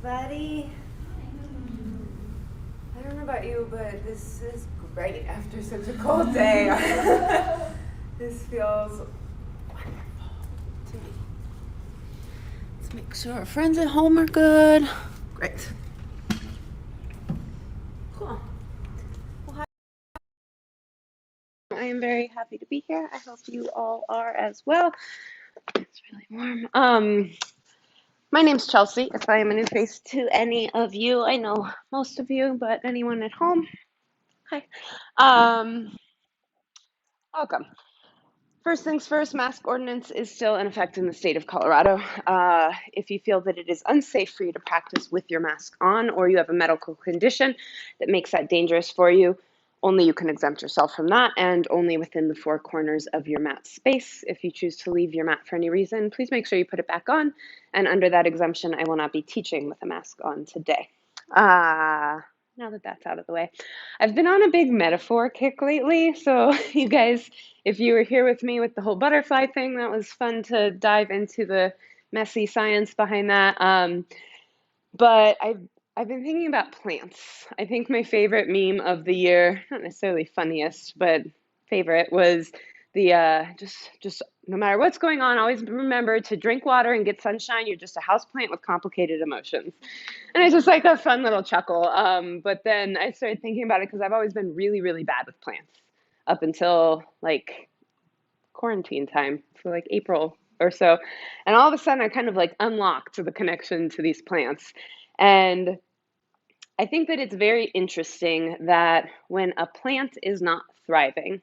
Buddy, I don't know about you, but this is great after such a cold day. This feels wonderful to me. Let's make sure our friends at home are good. Great. Cool. Well, hi. I am very happy to be here. I hope you all are as well. It's really warm. My name's Chelsea. If I am a new face to any of you, I know most of you, but anyone at home, hi. Um, Welcome. First things first, mask ordinance is still in effect in the state of Colorado. If you feel that it is unsafe for you to practice with your mask on, or you have a medical condition that makes that dangerous for you, only you can exempt yourself from that, and only within the four corners of your mat space. If you choose to leave your mat for any reason, please make sure you put it back on, and under that exemption, I will not be teaching with a mask on today. Now that that's out of the way, I've been on a big metaphor kick lately, so you guys, if you were here with me with the whole butterfly thing, that was fun to dive into the messy science behind that. But I've been thinking about plants. I think my favorite meme of the year, not necessarily funniest, but favorite was the just no matter what's going on, always remember to drink water and get sunshine. You're just a houseplant with complicated emotions. And it's just like a fun little chuckle. But then I started thinking about it because I've always been really, really bad with plants up until like quarantine time, so like April or so. And all of a sudden I kind of like unlocked the connection to these plants. And I think that it's very interesting that when a plant is not thriving,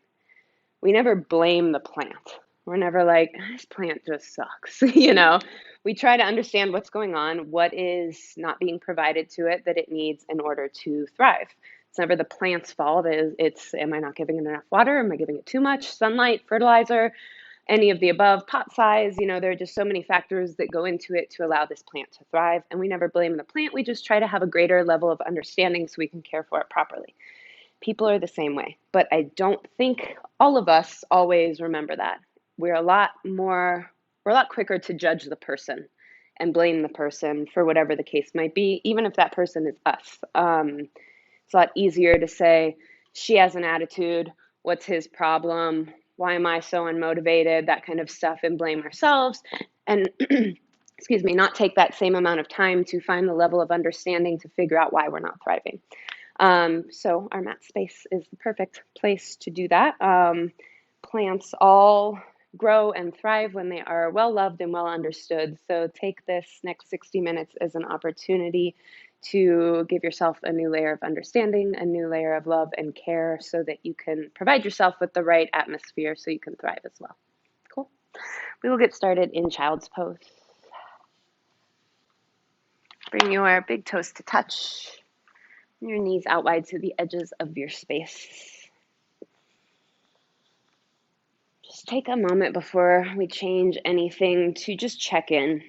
we never blame the plant. We're never like, this plant just sucks. We try to understand what's going on, what is not being provided to it that it needs in order to thrive. It's never the plant's fault. It's am I not giving it enough water? Am I giving it too much sunlight, fertilizer, any of the above, pot size? There are just so many factors that go into it to allow this plant to thrive. And we never blame the plant. We just try to have a greater level of understanding so we can care for it properly. People are the same way, but I don't think all of us always remember that. We're a lot quicker to judge the person and blame the person for whatever the case might be, even if that person is us. It's a lot easier to say, she has an attitude, what's his problem? Why am I so unmotivated? That kind of stuff, and blame ourselves. And excuse me, not take that same amount of time to find the level of understanding to figure out why we're not thriving. So our mat space is the perfect place to do that. Plants all grow and thrive when they are well loved and well understood. So take this next 60 minutes as an opportunity to give yourself a new layer of understanding, a new layer of love and care so that you can provide yourself with the right atmosphere so you can thrive as well. Cool. We will get started in child's pose. Bring your big toes to touch. Your knees out wide to the edges of your space. Just take a moment before we change anything to just check in.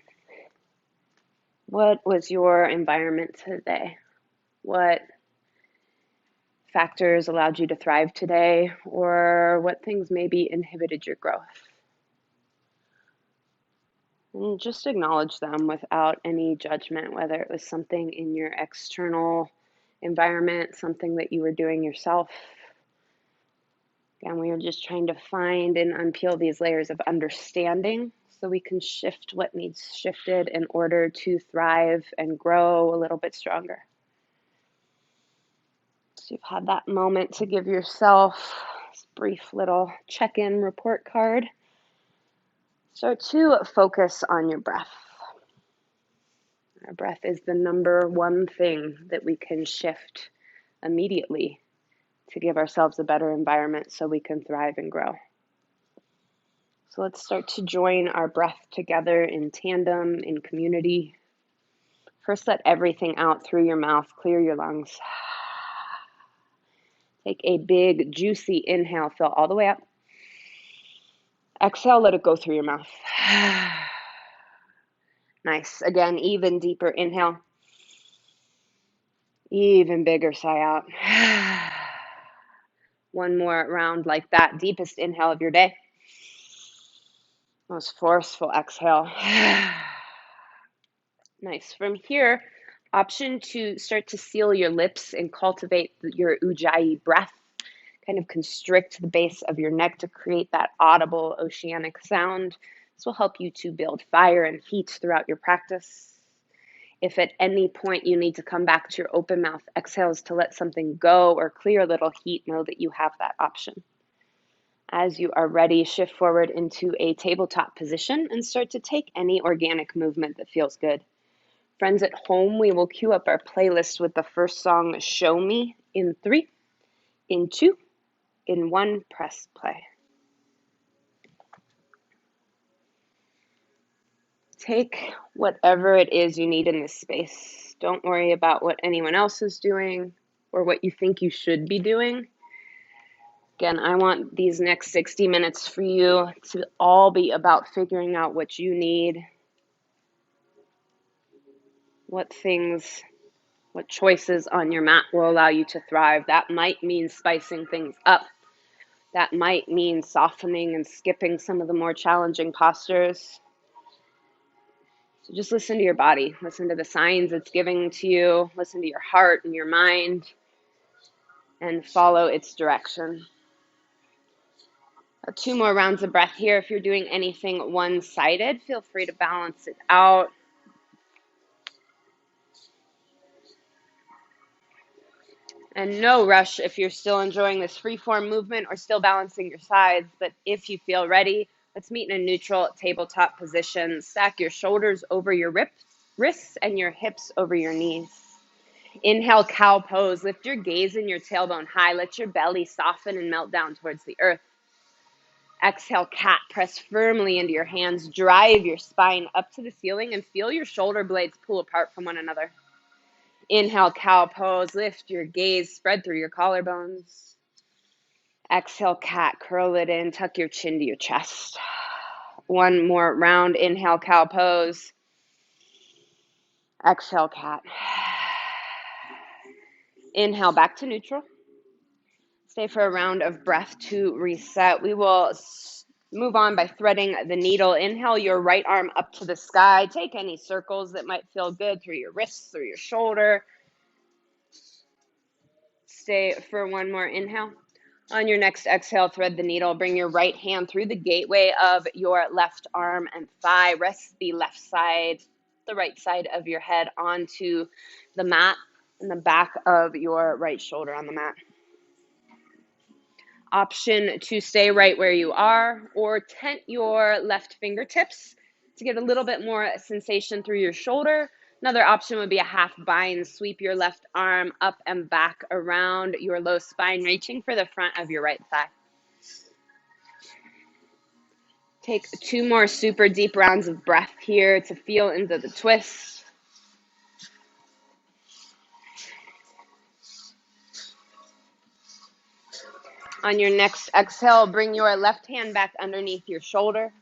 What was your environment today? What factors allowed you to thrive today, or what things maybe inhibited your growth? And just acknowledge them without any judgment, whether it was something in your external environment, something that you were doing yourself. Again, we are just trying to find and unpeel these layers of understanding so we can shift what needs shifted in order to thrive and grow a little bit stronger. So you've had that moment to give yourself this brief little check-in report card. Start to focus on your breath. Our breath is the number one thing that we can shift immediately to give ourselves a better environment so we can thrive and grow. So let's start to join our breath together in tandem, in community. First, let everything out through your mouth, clear your lungs. Take a big, juicy inhale, fill all the way up. Exhale, let it go through your mouth. Nice. Again, even deeper inhale. Even bigger sigh out. One more round like that. Deepest inhale of your day. Most forceful exhale. Nice. From here, Option to start to seal your lips and cultivate your ujjayi breath. Kind of constrict the base of your neck to create that audible oceanic sound. This will help you to build fire and heat throughout your practice. If at any point you need to come back to your open mouth exhales to let something go or clear a little heat, know that you have that option. As you are ready, shift forward into a tabletop position and start to take any organic movement that feels good. Friends at home, we will cue up our playlist with the first song, Show Me, in 3, in 2, in 1, press play. Take whatever it is you need in this space. Don't worry about what anyone else is doing or what you think you should be doing. Again, I want these next 60 minutes for you to all be about figuring out what you need, what choices on your mat will allow you to thrive. That might mean spicing things up. That might mean softening and skipping some of the more challenging postures. So just listen to your body. Listen to the signs it's giving to you. Listen to your heart and your mind and follow its direction. 2 more rounds of breath here. If you're doing anything one-sided, feel free to balance it out. And no rush if you're still enjoying this free-form movement or still balancing your sides. But if you feel ready, let's meet in a neutral tabletop position. Stack your shoulders over your wrists and your hips over your knees. Inhale, cow pose. Lift your gaze and your tailbone high. Let your belly soften and melt down towards the earth. Exhale, cat. Press firmly into your hands. Drive your spine up to the ceiling and feel your shoulder blades pull apart from one another. Inhale, cow pose. Lift your gaze. Spread through your collarbones. Exhale, cat. Curl it in. Tuck your chin to your chest. One more round. Inhale, cow pose. Exhale, cat. Inhale, back to neutral. Stay for a round of breath to reset. We will move on by threading the needle. Inhale your right arm up to the sky. Take any circles that might feel good through your wrists, through your shoulder. Stay for one more inhale. On your next exhale, thread the needle. Bring your right hand through the gateway of your left arm and thigh. Rest the right side of your head onto the mat and the back of your right shoulder on the mat. Option to stay right where you are or tent your left fingertips to get a little bit more sensation through your shoulder. Another option would be a half bind. Sweep your left arm up and back around your low spine, reaching for the front of your right thigh. Take 2 more super deep rounds of breath here to feel into the twist. On your next exhale, bring your left hand back underneath your shoulder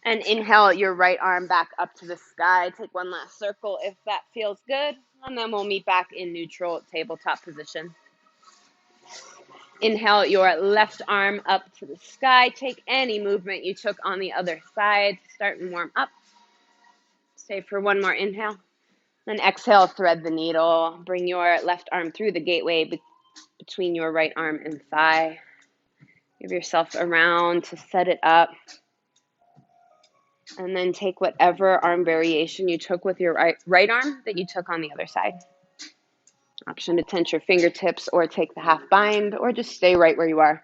and inhale your right arm back up to the sky. Take one last circle if that feels good, and then we'll meet back in neutral tabletop position. Inhale your left arm up to the sky. Take any movement you took on the other side. Start and warm up. Stay for one more inhale. Then exhale, thread the needle. Bring your left arm through the gateway between your right arm and thigh. Give yourself a round to set it up. And then take whatever arm variation you took with your right arm that you took on the other side. Option to tent your fingertips or take the half bind or just stay right where you are.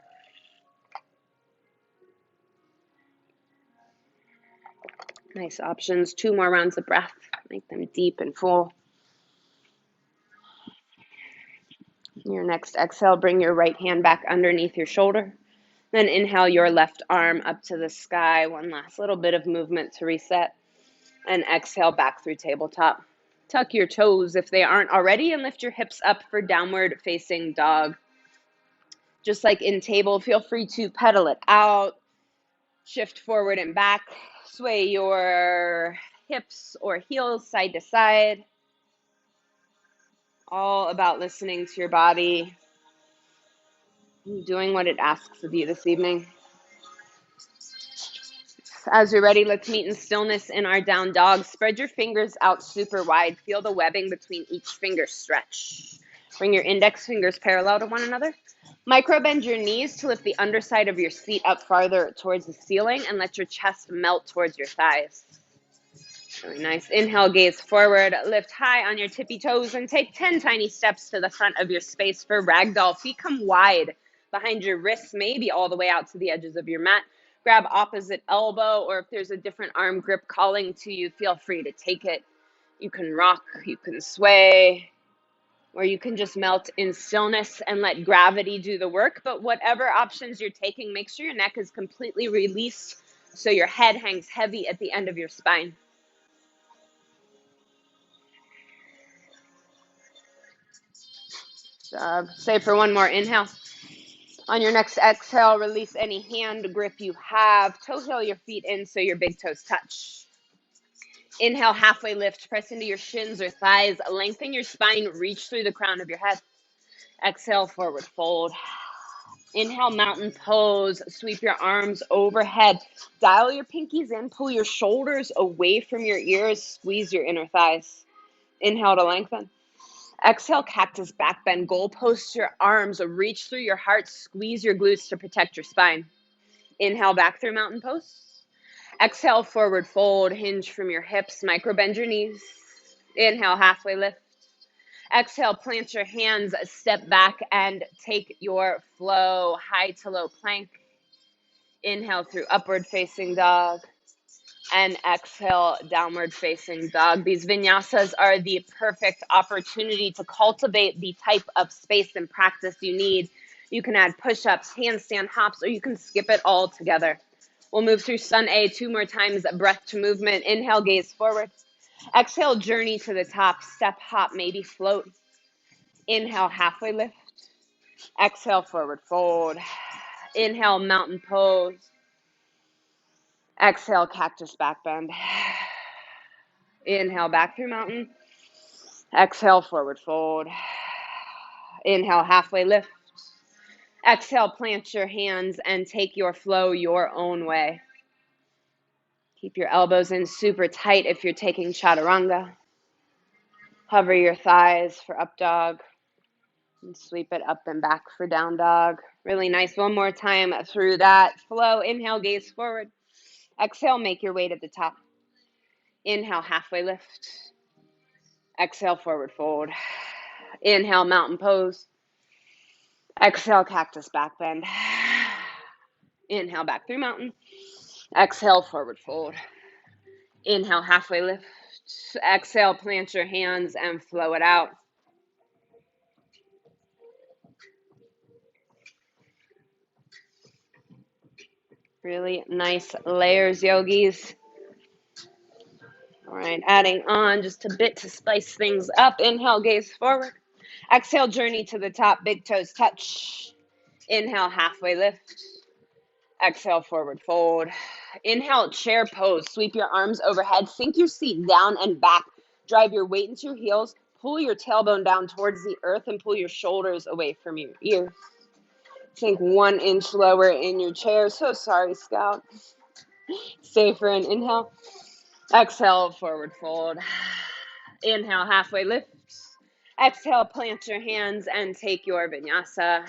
Nice options. 2 more rounds of breath. Make them deep and full. Your next exhale, bring your right hand back underneath your shoulder. Then inhale your left arm up to the sky. One last little bit of movement to reset. And exhale back through tabletop. Tuck your toes if they aren't already and lift your hips up for downward facing dog. Just like in table, feel free to pedal it out. Shift forward and back. Sway your hips or heels side to side. All about listening to your body, doing what it asks of you this evening. As you're ready, let's meet in stillness in our down dog. Spread your fingers out super wide. Feel the webbing between each finger stretch. Bring your index fingers parallel to one another. Micro bend your knees to lift the underside of your seat up farther towards the ceiling and let your chest melt towards your thighs. Really nice. Inhale, gaze forward. Lift high on your tippy toes and take 10 tiny steps to the front of your space for ragdoll. Feet come wide behind your wrists, maybe all the way out to the edges of your mat. Grab opposite elbow, or if there's a different arm grip calling to you, feel free to take it. You can rock, you can sway, or you can just melt in stillness and let gravity do the work. But whatever options you're taking, make sure your neck is completely released so your head hangs heavy at the end of your spine. Stay for one more. Inhale. On your next exhale, release any hand grip you have. Toe heel your feet in so your big toes touch. Inhale, halfway lift. Press into your shins or thighs. Lengthen your spine. Reach through the crown of your head. Exhale, forward fold. Inhale, mountain pose. Sweep your arms overhead. Dial your pinkies in. Pull your shoulders away from your ears. Squeeze your inner thighs. Inhale to lengthen. Exhale, cactus back bend. Goal post your arms. Reach through your heart. Squeeze your glutes to protect your spine. Inhale, back through mountain pose. Exhale, forward fold. Hinge from your hips. Micro bend your knees. Inhale, halfway lift. Exhale, plant your hands, step back and take your flow. High to low plank. Inhale through upward facing dog. And exhale, downward facing dog. These vinyasas are the perfect opportunity to cultivate the type of space and practice you need. You can add push-ups, handstand hops, or you can skip it all together. We'll move through Sun A 2 more times, breath to movement. Inhale, gaze forward. Exhale, journey to the top, step, hop, maybe float. Inhale, halfway lift. Exhale, forward fold. Inhale, mountain pose. Exhale, cactus back bend. Inhale, back through mountain. Exhale, forward fold. Inhale, halfway lift. Exhale, plant your hands and take your flow your own way. Keep your elbows in super tight if you're taking chaturanga. Hover your thighs for up dog. And sweep it up and back for down dog. Really nice. One more time through that flow. Inhale, gaze forward. Exhale, make your way to the top. Inhale, halfway lift. Exhale, forward fold. Inhale, mountain pose. Exhale, cactus back bend. Inhale, back through mountain. Exhale, forward fold. Inhale, halfway lift. Exhale, plant your hands and flow it out. Really nice layers, yogis. All right, adding on just a bit to spice things up. Inhale, gaze forward. Exhale, journey to the top, big toes touch. Inhale, halfway lift. Exhale, forward fold. Inhale, chair pose. Sweep your arms overhead. Sink your seat down and back. Drive your weight into your heels. Pull your tailbone down towards the earth and pull your shoulders away from your ears. Sink 1 inch lower in your chair. So sorry, Scout. Stay for an inhale. Exhale, forward fold. Inhale, halfway lift. Exhale, plant your hands and take your vinyasa.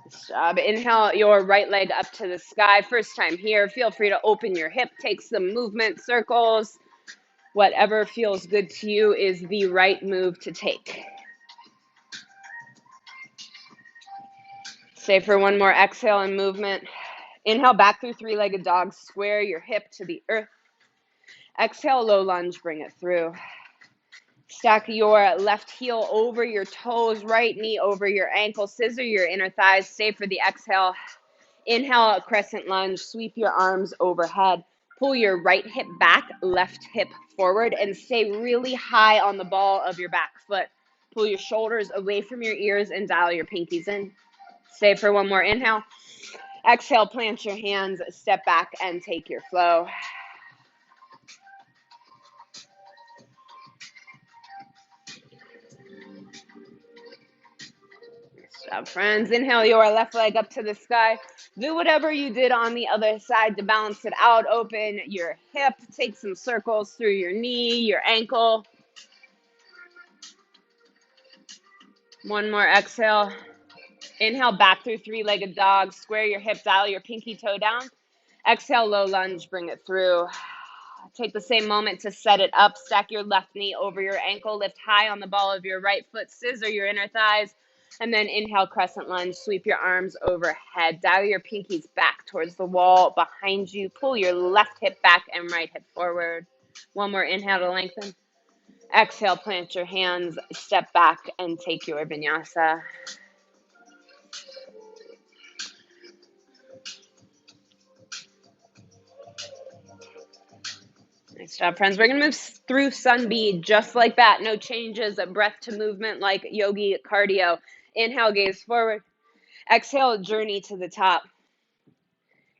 Nice job. Inhale your right leg up to the sky. First time here, feel free to open your hip, take some movement, circles. Whatever feels good to you is the right move to take. Stay for one more exhale and movement. Inhale back through three-legged dog. Square your hip to the earth. Exhale, low lunge, bring it through. Stack your left heel over your toes, right knee over your ankle. Scissor your inner thighs. Stay for the exhale. Inhale, crescent lunge. Sweep your arms overhead. Pull your right hip back, left hip forward, and stay really high on the ball of your back foot. Pull your shoulders away from your ears and dial your pinkies in. Stay for one more inhale. Exhale, plant your hands, step back, and take your flow. job, friends. Inhale your left leg up to the sky. Do whatever you did on the other side to balance it out. Open your hip. Take some circles through your knee, your ankle. One more exhale. Inhale back through three-legged dog. Square your hip, dial your pinky toe down. Exhale, low lunge, bring it through. Take the same moment to set it up. Stack your left knee over your ankle. Lift high on the ball of your right foot. Scissor your inner thighs. And then inhale, crescent lunge. Sweep your arms overhead. Dial your pinkies back towards the wall behind you. Pull your left hip back and right hip forward. One more inhale to lengthen. Exhale, plant your hands. Step back and take your vinyasa. Nice job, friends. We're going to move through sun B just like that. No changes, a breath to movement like yogi cardio. Inhale, gaze forward. Exhale, journey to the top.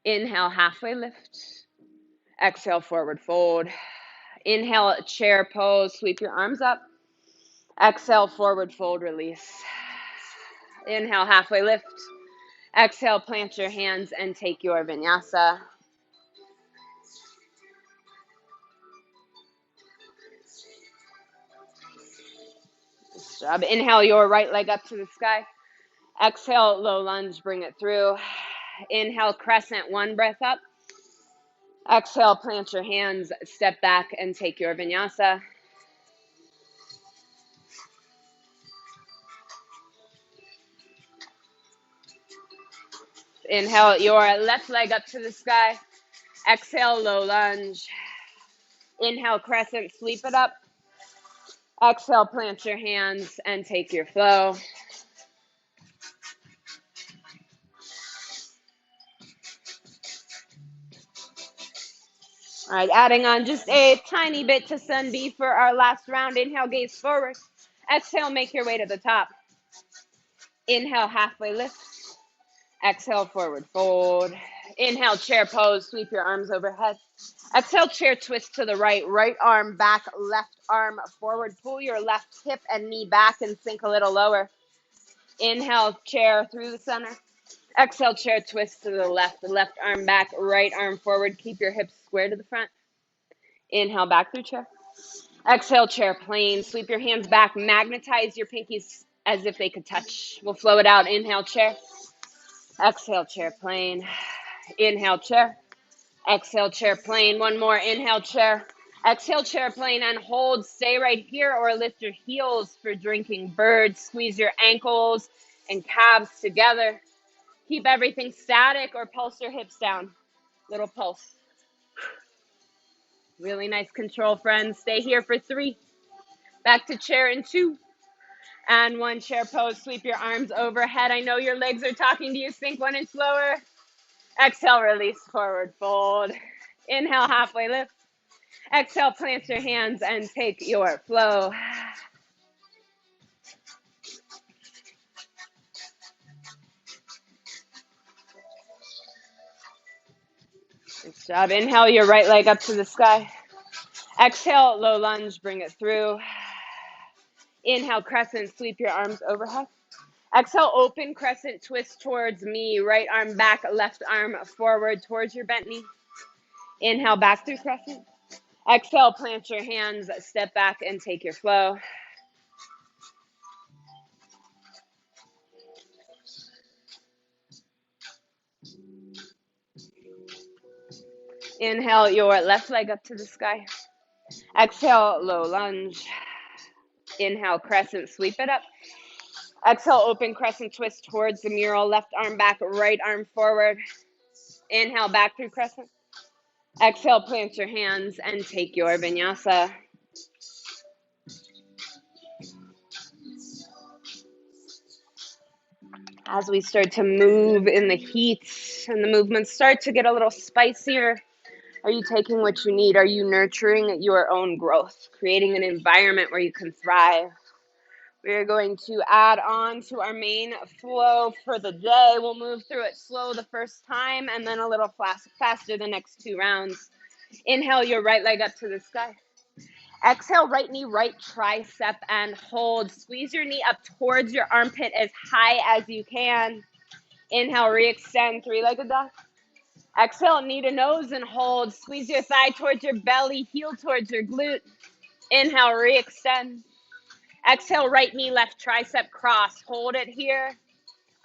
Inhale, halfway lift. Exhale, forward fold. Inhale, chair pose. Sweep your arms up. Exhale, forward fold, release. Inhale, halfway lift. Exhale, plant your hands and take your vinyasa. Nice job. Inhale your right leg up to the sky. Exhale, low lunge, bring it through. Inhale, crescent, one breath up. Exhale, plant your hands, step back and take your vinyasa. Inhale your left leg up to the sky. Exhale, low lunge. Inhale, crescent, sweep it up. Exhale, plant your hands and take your flow. All right, adding on just a tiny bit to sun B for our last round. Inhale, gaze forward. Exhale, make your way to the top. Inhale, halfway lift. Exhale, forward fold. Inhale, chair pose. Sweep your arms overhead. Exhale, chair twist to the right. Right arm back, left arm forward. Pull your left hip and knee back and sink a little lower. Inhale, chair through the center. Exhale, chair twist to the left arm back, right arm forward. Keep your hips square to the front. Inhale, back through chair. Exhale, chair plane. Sweep your hands back. Magnetize your pinkies as if they could touch. We'll flow it out. Inhale, chair. Exhale, chair plane. Inhale, chair. Exhale, chair plane. One more. Inhale, chair. Exhale, chair plane, and hold. Stay right here or lift your heels for drinking bird. Squeeze your ankles and calves together. Keep everything static or pulse your hips down. Little pulse. Really nice control, friends. Stay here for 3. Back to chair in 2. And 1, chair pose. Sweep your arms overhead. I know your legs are talking to you. Sink 1 inch lower. Exhale, release, forward fold. Inhale, halfway lift. Exhale, plant your hands and take your flow. Nice job. Inhale your right leg up to the sky. Exhale, low lunge, bring it through. Inhale, crescent, sweep your arms overhead. Exhale, open crescent, twist towards me. Right arm back, left arm forward towards your bent knee. Inhale, back through crescent. Exhale, plant your hands, step back and take your flow. Inhale your left leg up to the sky. Exhale, low lunge. Inhale, crescent, sweep it up. Exhale, open crescent, twist towards the mural. Left arm back, right arm forward. Inhale, back through crescent. Exhale, plant your hands and take your vinyasa. As we start to move in the heat and the movements start to get a little spicier, are you taking what you need? Are you nurturing your own growth, creating an environment where you can thrive? We're going to add on to our main flow for the day. We'll move through it slow the first time and then a little faster the next 2 rounds. Inhale your right leg up to the sky. Exhale, right knee, right tricep, and hold. Squeeze your knee up towards your armpit as high as you can. Inhale, re-extend, three-legged dog. Exhale, knee to nose and hold. Squeeze your thigh towards your belly, heel towards your glute. Inhale, re-extend. Exhale, right knee, left tricep, cross. Hold it here.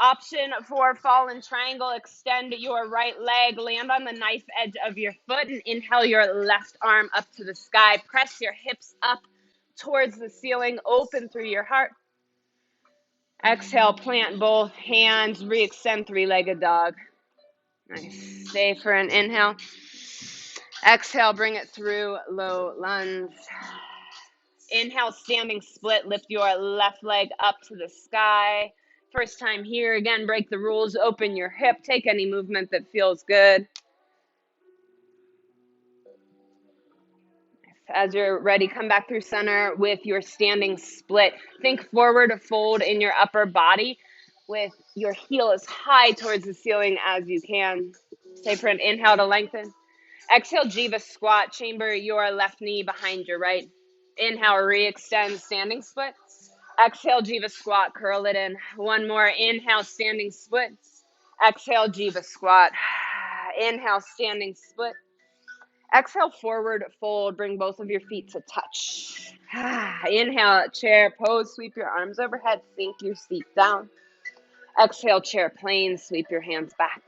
Option for fallen triangle, extend your right leg, land on the knife edge of your foot, and inhale your left arm up to the sky. Press your hips up towards the ceiling, open through your heart. Exhale, plant both hands, re-extend, three-legged dog. Nice. Stay for an inhale. Exhale, bring it through, low lunge. Inhale, standing split, lift your left leg up to the sky. First time here, again, break the rules, open your hip, take any movement that feels good. As you're ready, come back through center with your standing split. Think forward fold in your upper body with your heel as high towards the ceiling as you can. Stay for an inhale to lengthen. Exhale, Jiva squat. Chamber your left knee behind your right. Inhale, re-extend, standing split. Exhale, Jiva squat, curl it in. One more, inhale, standing split. Exhale, Jiva squat. Inhale, standing split. Exhale, forward fold, bring both of your feet to touch. Inhale, chair pose, sweep your arms overhead, sink your seat down. Exhale, chair plane, sweep your hands back.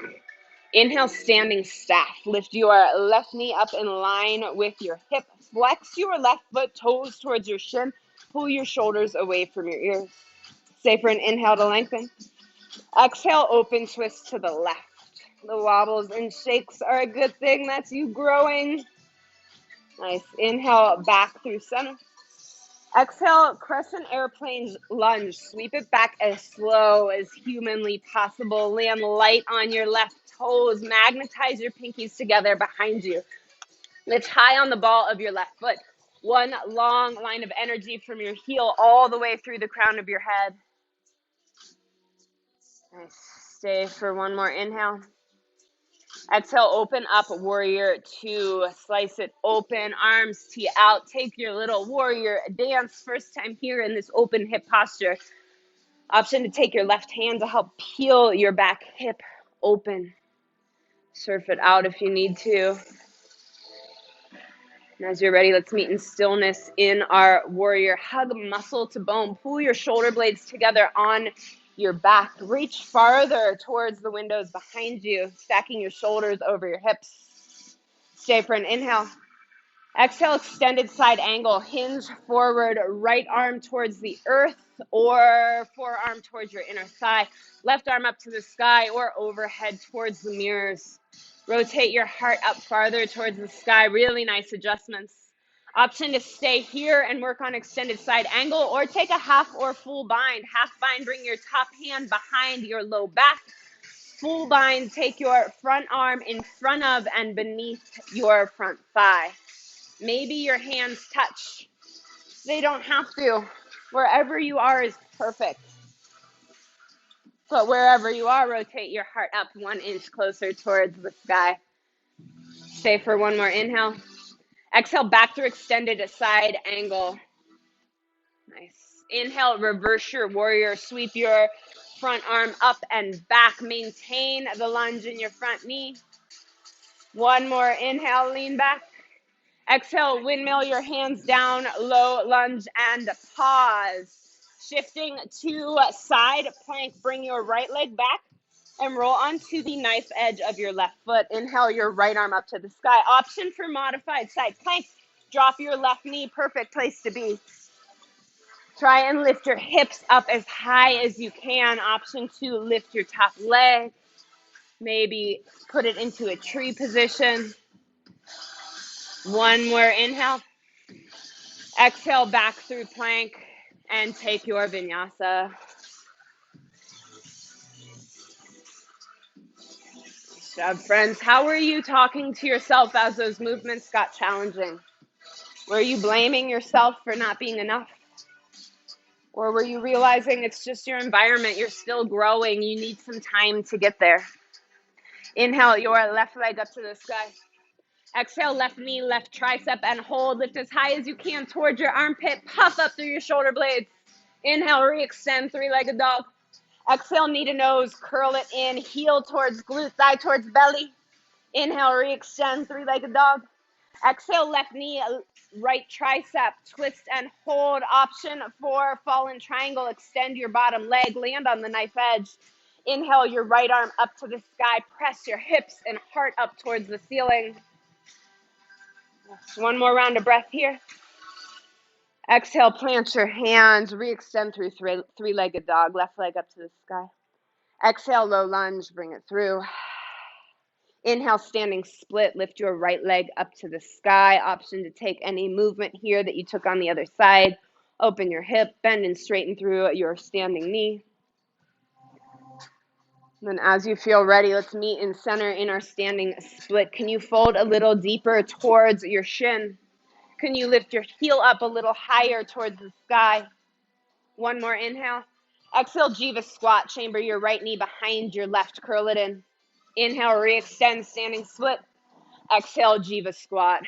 Inhale, standing staff. Lift your left knee up in line with your hip. Flex your left foot, toes towards your shin. Pull your shoulders away from your ears. Stay for an inhale to lengthen. Exhale, open twist to the left. The wobbles and shakes are a good thing. That's you growing. Nice. Inhale, back through center. Exhale, crescent airplane lunge. Sweep it back as slow as humanly possible. Land light on your left toes. Magnetize your pinkies together behind you. Lift high on the ball of your left foot. One long line of energy from your heel all the way through the crown of your head. Nice. Stay for one more inhale. Exhale, open up, warrior two. Slice it open, arms tee out. Take your little warrior dance. First time here in this open hip posture. Option to take your left hand to help peel your back hip open. Surf it out if you need to. And as you're ready, let's meet in stillness in our warrior. Hug muscle to bone. Pull your shoulder blades together on your back. Reach farther towards the windows behind you, stacking your shoulders over your hips. Stay for an inhale. Exhale, extended side angle. Hinge forward, right arm towards the earth or forearm towards your inner thigh. Left arm up to the sky or overhead towards the mirrors. Rotate your heart up farther towards the sky. Really nice adjustments. Option to stay here and work on extended side angle or take a half or full bind. Half bind, bring your top hand behind your low back. Full bind, take your front arm in front of and beneath your front thigh. Maybe your hands touch. They don't have to. Wherever you are is perfect. But wherever you are, rotate your heart up 1 inch closer towards the sky. Stay for one more inhale. Exhale, back through extended side angle. Nice. Inhale, reverse your warrior. Sweep your front arm up and back. Maintain the lunge in your front knee. One more inhale, lean back. Exhale, windmill your hands down, low lunge and pause. Shifting to side plank, bring your right leg back and roll onto the knife edge of your left foot. Inhale your right arm up to the sky. Option for modified side plank. Drop your left knee, perfect place to be. Try and lift your hips up as high as you can. Option two, lift your top leg. Maybe put it into a tree position. One more inhale. Exhale, back through plank and take your vinyasa. Good job, friends. How were you talking to yourself as those movements got challenging? Were you blaming yourself for not being enough? Or were you realizing it's just your environment, you're still growing, you need some time to get there? Inhale your left leg up to the sky. Exhale, left knee, left tricep, and hold. Lift as high as you can towards your armpit. Puff up through your shoulder blades. Inhale, re-extend, three-legged dog. Exhale, knee to nose, curl it in, heel towards glute, thigh towards belly. Inhale, re-extend, three-legged dog. Exhale, left knee, right tricep, twist and hold. Option for fallen triangle, extend your bottom leg, land on the knife edge. Inhale, your right arm up to the sky, press your hips and heart up towards the ceiling. One more round of breath here. Exhale, plant your hands, re-extend through three-legged dog, left leg up to the sky. Exhale, low lunge, bring it through. Inhale, standing split, lift your right leg up to the sky. Option to take any movement here that you took on the other side. Open your hip, bend and straighten through your standing knee. Then as you feel ready, let's meet in center in our standing split. Can you fold a little deeper towards your shin? Can you lift your heel up a little higher towards the sky? One more inhale. Exhale, Jiva squat. Chamber your right knee behind your left. Curl it in. Inhale, re-extend, standing split. Exhale, Jiva squat.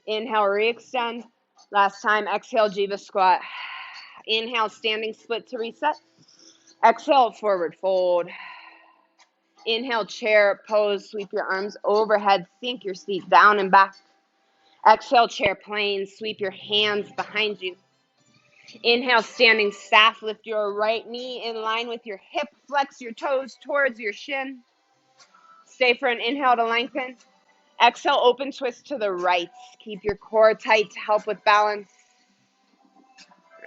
Inhale, re-extend. Last time, exhale, Jiva squat. Inhale, standing split to reset. Exhale, forward fold. Inhale, chair pose. Sweep your arms overhead. Sink your seat down and back. Exhale, chair plane. Sweep your hands behind you. Inhale, standing staff. Lift your right knee in line with your hip. Flex your toes towards your shin. Stay for an inhale to lengthen. Exhale, open twist to the right. Keep your core tight to help with balance.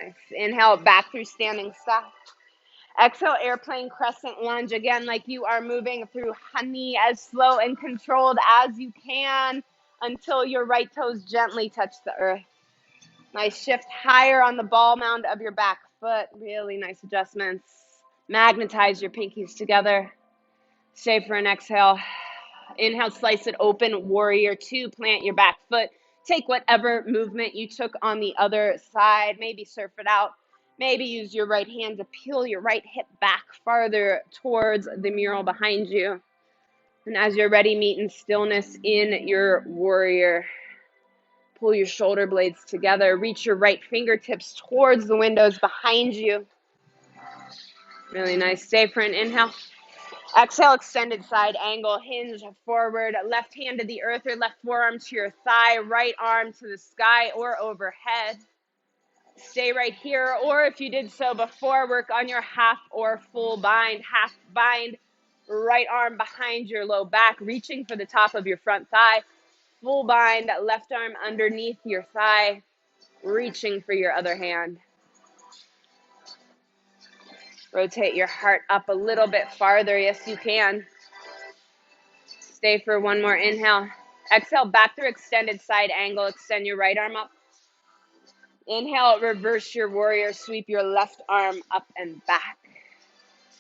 Nice. Inhale, back through standing staff. Exhale, airplane crescent lunge. Again, like you are moving through honey, as slow and controlled as you can until your right toes gently touch the earth. Nice shift higher on the ball mound of your back foot. Really nice adjustments. Magnetize your pinkies together. Stay for an exhale. Inhale, slice it open, warrior two, plant your back foot. Take whatever movement you took on the other side. Maybe surf it out. Maybe use your right hand to peel your right hip back farther towards the mural behind you. And as you're ready, meet in stillness in your warrior. Pull your shoulder blades together. Reach your right fingertips towards the windows behind you. Really nice. Stay for an inhale. Exhale, extended side angle, hinge forward, left hand to the earth or left forearm to your thigh, right arm to the sky or overhead. Stay right here, or if you did so before, work on your half or full bind. Half bind, right arm behind your low back, reaching for the top of your front thigh. Full bind, left arm underneath your thigh, reaching for your other hand. Rotate your heart up a little bit farther. Yes, you can. Stay for one more inhale. Exhale, back through extended side angle. Extend your right arm up. Inhale, reverse your warrior. Sweep your left arm up and back.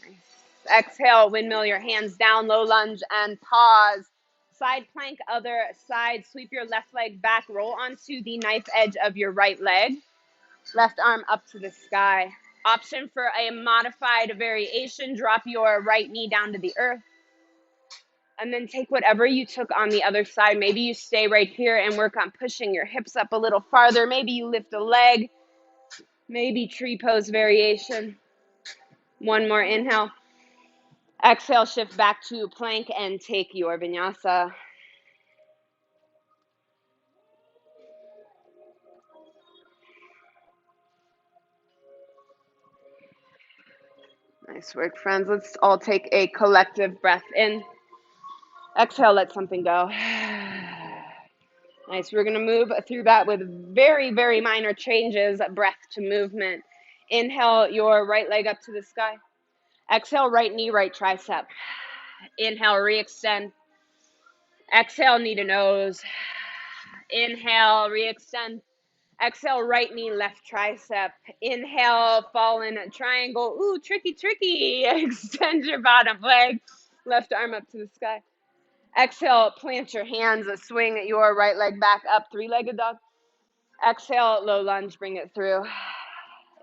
Nice. Exhale, windmill your hands down, low lunge, and pause. Side plank, other side. Sweep your left leg back. Roll onto the knife edge of your right leg. Left arm up to the sky. Option for a modified variation, drop your right knee down to the earth. And then take whatever you took on the other side. Maybe you stay right here and work on pushing your hips up a little farther. Maybe you lift a leg. Maybe tree pose variation. One more inhale. Exhale, shift back to plank and take your vinyasa. Nice work, friends. Let's all take a collective breath in. Exhale, let something go. Nice. We're going to move through that with very, very minor changes, breath to movement. Inhale your right leg up to the sky. Exhale, right knee, right tricep. Inhale, re-extend. Exhale, knee to nose. Inhale, re-extend. Exhale, right knee, left tricep. Inhale, fallen triangle. Ooh, tricky, tricky. Extend your bottom leg. Left arm up to the sky. Exhale, plant your hands, swing your right leg back up, three-legged dog. Exhale, low lunge, bring it through.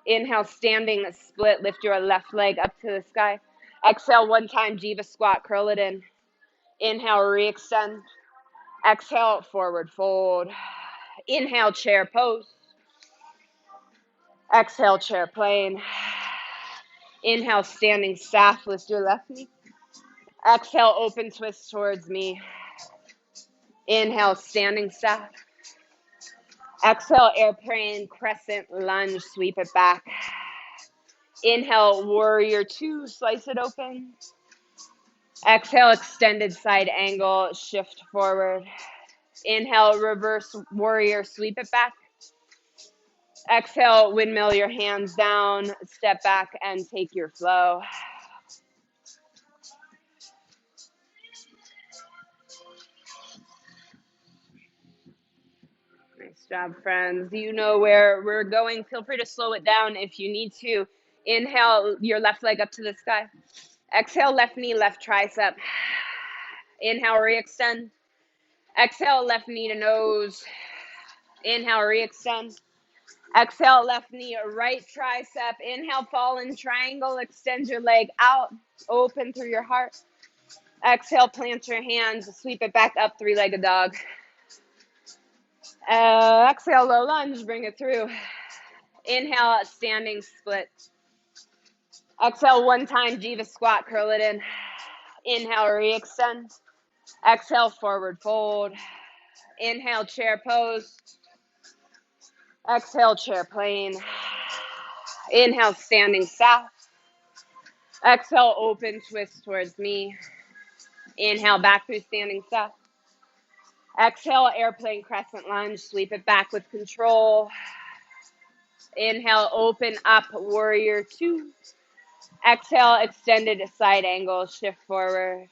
Inhale, standing split, lift your left leg up to the sky. Exhale, one time, Jiva squat, curl it in. Inhale, re-extend. Exhale, forward fold. Inhale, chair pose. Exhale, chair plane. Inhale, standing staff. Lift your left knee. Exhale, open twist towards me. Inhale, standing staff. Exhale, airplane, crescent lunge, sweep it back. Inhale, warrior two, slice it open. Exhale, extended side angle, shift forward. Inhale, reverse warrior, sweep it back. Exhale, windmill your hands down, step back and take your flow. Nice job, friends. You know where we're going. Feel free to slow it down if you need to. Inhale, your left leg up to the sky. Exhale, left knee, left tricep. Inhale, re-extend. Exhale, left knee to nose. Inhale, re-extend. Exhale, left knee, right tricep. Inhale, fallen triangle. Extend your leg out, open through your heart. Exhale, plant your hands, sweep it back up, three-legged dog. Exhale, low lunge, bring it through. Inhale, standing split. Exhale, one time, Jiva squat, curl it in. Inhale, re-extend. Exhale, forward fold. Inhale, chair pose. Exhale, chair plane. Inhale, standing staff. Exhale, open twist towards me. Inhale, back through standing staff. Exhale, airplane crescent lunge, sweep it back with control. Inhale, open up, warrior two. Exhale, extended side angle, shift forward.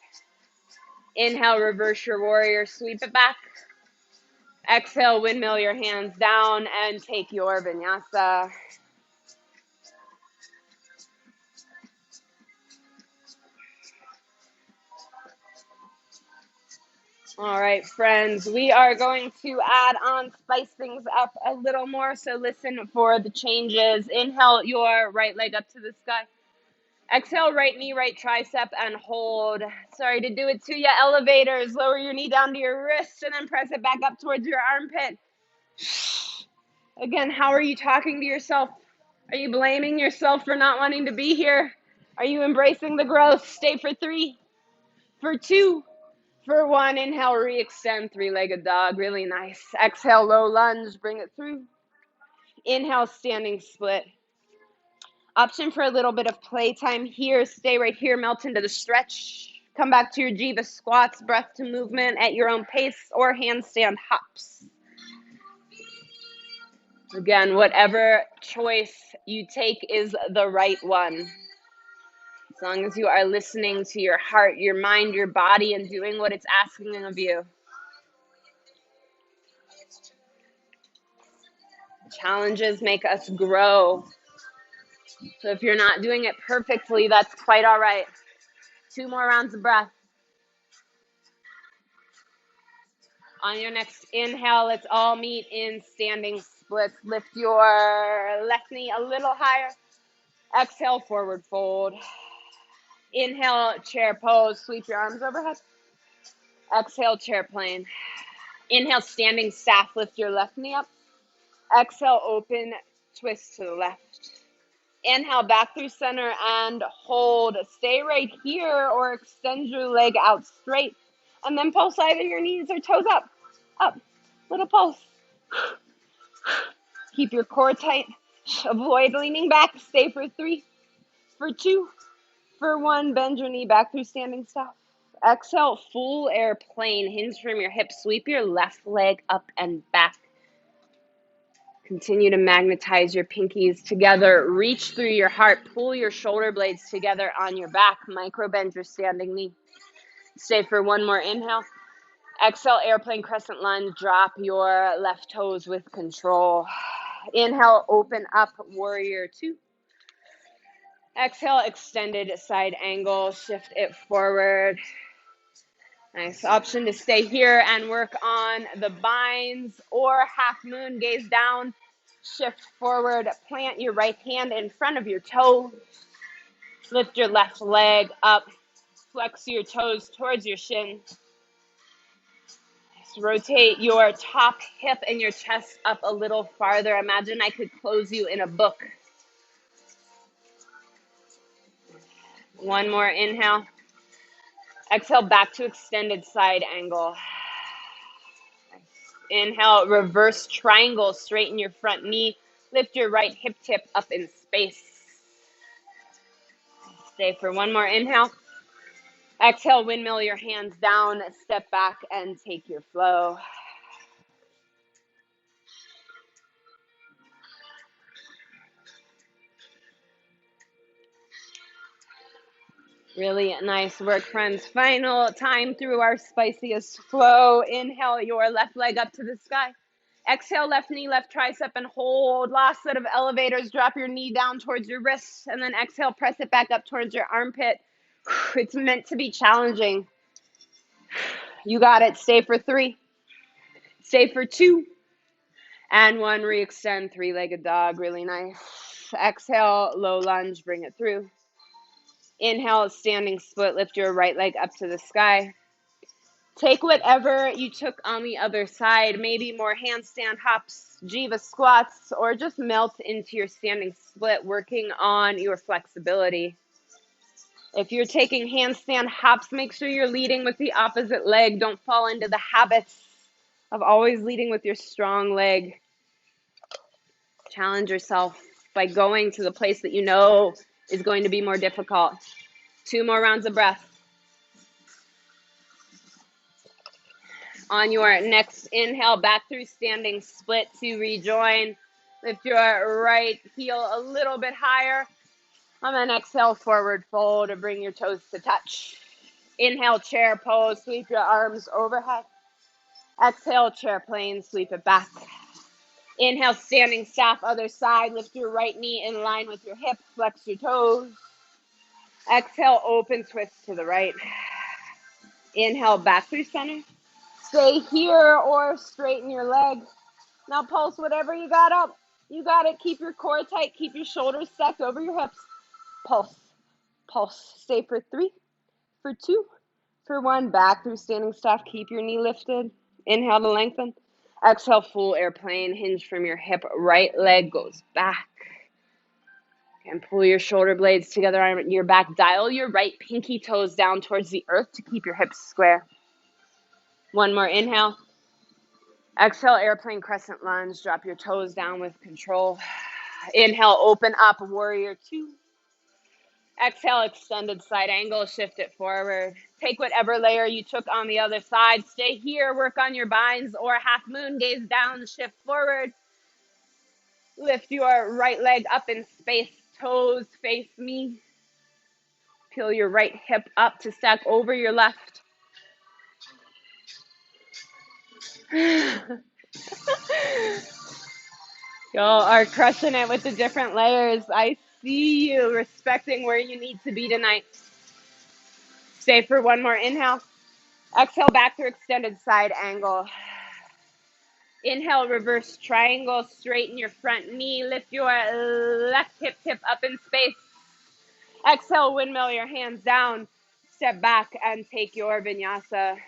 Inhale, reverse your warrior, sweep it back. Exhale, windmill your hands down and take your vinyasa. All right, friends, we are going to add on, spice things up a little more, so listen for the changes. Inhale, your right leg up to the sky. Exhale, right knee, right tricep, and hold. Sorry to do it to you, elevators. Lower your knee down to your wrist and then press it back up towards your armpit. Again, how are you talking to yourself? Are you blaming yourself for not wanting to be here? Are you embracing the growth? Stay for 3, for 2, for 1. Inhale, re-extend, three-legged dog. Really nice. Exhale, low lunge, bring it through. Inhale, standing split. Option for a little bit of playtime here. Stay right here, melt into the stretch. Come back to your Jiva squats, breath to movement at your own pace, or handstand hops. Again, whatever choice you take is the right one. As long as you are listening to your heart, your mind, your body, and doing what it's asking of you. Challenges make us grow. So if you're not doing it perfectly, that's quite all right. 2 more rounds of breath. On your next inhale, let's all meet in standing splits. Lift your left knee a little higher. Exhale, forward fold. Inhale, chair pose. Sweep your arms overhead. Exhale, chair plane. Inhale, standing staff. Lift your left knee up. Exhale, open twist to the left. Inhale, back through center and hold. Stay right here or extend your leg out straight. And then pulse either your knees or toes up. Up. Little pulse. Keep your core tight. Avoid leaning back. Stay for 3, for 2, for 1. Bend your knee back through standing staff. Exhale, full airplane. Hinge from your hips. Sweep your left leg up and back. Continue to magnetize your pinkies together. Reach through your heart. Pull your shoulder blades together on your back. Micro bend your standing knee. Stay for 1 more inhale. Exhale, airplane crescent lunge. Drop your left toes with control. Inhale, open up, warrior 2. Exhale, extended side angle. Shift it forward. Nice option to stay here and work on the binds or half moon, gaze down, shift forward, plant your right hand in front of your toe, lift your left leg up, flex your toes towards your shin. Rotate your top hip and your chest up a little farther. Imagine I could close you in a book. One more inhale. Exhale, back to extended side angle. Inhale, reverse triangle. Straighten your front knee. Lift your right hip tip up in space. Stay for one more inhale. Exhale, windmill your hands down. Step back and take your flow. Really nice work, friends. Final time through our spiciest flow. Inhale your left leg up to the sky. Exhale, left knee, left tricep, and hold. Last set of elevators. Drop your knee down towards your wrists, and then exhale, press it back up towards your armpit. It's meant to be challenging. You got it. Stay for 3. Stay for 2. And 1. Re-extend, 3-legged dog. Really nice. Exhale, low lunge. Bring it through. Inhale, standing split. Lift your right leg up to the sky. Take whatever you took on the other side, maybe more handstand hops, jiva squats, or just melt into your standing split, working on your flexibility. If you're taking handstand hops, make sure you're leading with the opposite leg. Don't fall into the habits of always leading with your strong leg. Challenge yourself by going to the place that you know is going to be more difficult. 2 more rounds of breath. On your next inhale, back through standing split to rejoin. Lift your right heel a little bit higher. And then exhale, forward fold to bring your toes to touch. Inhale, chair pose, sweep your arms overhead. Exhale, chair plane, sweep it back. Inhale, standing staff, other side. Lift your right knee in line with your hip. Flex your toes. Exhale, open twist to the right. Inhale, back through center. Stay here or straighten your leg. Now pulse whatever you got up. You got it. Keep your core tight. Keep your shoulders stacked over your hips. Pulse. Pulse. Stay for 3, for 2, for 1. Back through standing staff. Keep your knee lifted. Inhale to lengthen. Exhale, full airplane. Hinge from your hip. Right leg goes back. And pull your shoulder blades together on your back. Dial your right pinky toes down towards the earth to keep your hips square. 1 more inhale. Exhale, airplane crescent lunge. Drop your toes down with control. Inhale, open up, warrior 2. Exhale, extended side angle. Shift it forward. Take whatever layer you took on the other side. Stay here. Work on your binds or half moon. Gaze down. Shift forward. Lift your right leg up in space. Toes face me. Peel your right hip up to stack over your left. Y'all are crushing it with the different layers. I see you respecting where you need to be tonight. Stay for 1 more inhale. Exhale, back through extended side angle. Inhale, reverse triangle. Straighten your front knee. Lift your left hip tip up in space. Exhale, windmill your hands down. Step back and take your vinyasa.